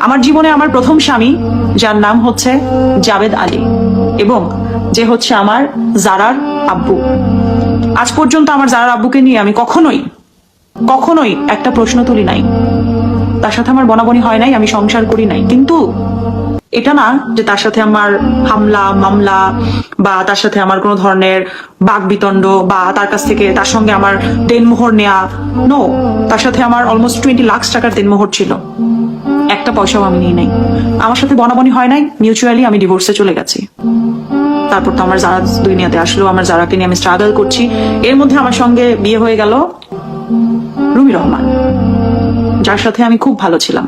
আমার জীবনে আমার প্রথম স্বামী, যার নাম হচ্ছে জাবেদ আলী, এবং যে হচ্ছে আমার জারার আব্বু। আজ পর্যন্ত আমার জারার আব্বুকে নিয়ে আমি কখনোই একটা প্রশ্ন তুলি নাই। তার সাথে আমার বনাবনি হয় নাই, আমি সংসার করি নাই। কিন্তু এটা না যে তার সাথে আমার হামলা মামলা বা তার সাথে আমার কোনো ধরনের বাক বিতণ্ড বা তার সঙ্গে আমার দেনমোহর নেয়া, নো। তার সাথে আমার অলমোস্ট 20 লাখ টাকার দেনমোহর ছিল, একটা পয়সাও আমি নিয়ে নাই। আমার সাথে বনাবনি হয় নাই, মিউচুয়ালি আমি ডিভোর্সে চলে গেছি। তারপর তো আমার যারা দুনিয়াতে আসলো, আমার যারাকে নিয়ে আমি স্ট্রাগল করছি। এর মধ্যে আমার সঙ্গে বিয়ে হয়ে গেল রুমি রহমান, যার সাথে আমি খুব ভালো ছিলাম,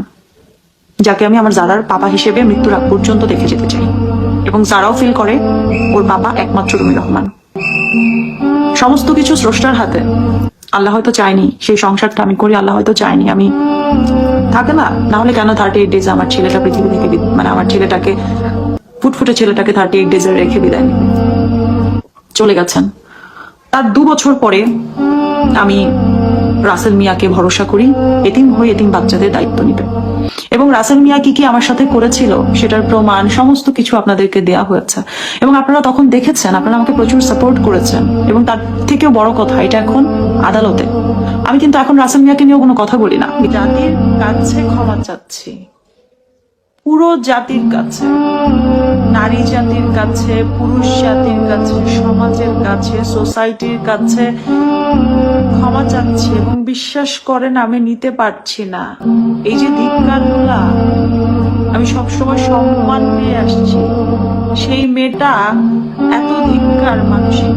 যাকে আমি আমার জারার পাপা হিসেবে মৃত্যুর আগ পর্যন্ত দেখে যেতে চাই, এবং যারাও ফিল করে ওর পাপা একমাত্র রুমি রহমান। সমস্ত কিছু স্রষ্টার হাতে। আল্লাহ হয়তো চায়নি সেই সংসারটা আমি করি, আল্লাহ হয়তো চায়নি আমি থাকে না হলে কেন 38 ডেজ আমার ছেলেটা পৃথিবী থেকে মানে আমার ছেলেটাকে, ফুটফুটে ছেলেটাকে 38 ডেজে রেখে বিদায় নিবে। চলে গেছেন। তার 2 বছর পরে আমি রাসেল মিয়াকে ভরসা করি, এতিম হয়ে এতিম বাচ্চাদের দায়িত্ব নিবে। এবং রাসেল মিয়া কি আমার সাথে করেছিল সেটার প্রমাণ সমস্ত কিছু আপনাদেরকে দেয়া হয়েছে, এবং আপনারা তখন দেখেছেন, আপনারা আমাকে প্রচুর সাপোর্ট করেছেন। এবং তার থেকেও বড় কথা, এটা এখন আদালতে। আমি কিন্তু এখন রাসেল মিয়াকে নিয়েও কোনো কথা বলি না। জাতির কাছে ক্ষমা চাচ্ছি, পুরো জাতির কাছে, নারী জাতির কাছে, পুরুষ জাতির কাছে, সমাজের কাছে, সোসাইটির কাছে ক্ষমা চাচ্ছি। এবং বিশ্বাস করেন আমি নিতে পারছি না এই যে ধিক্কার গুলা। আমি সবসময় সম্মান পেয়ে আসছি, সেই মেয়েটা এত ধিক্কার মানসিক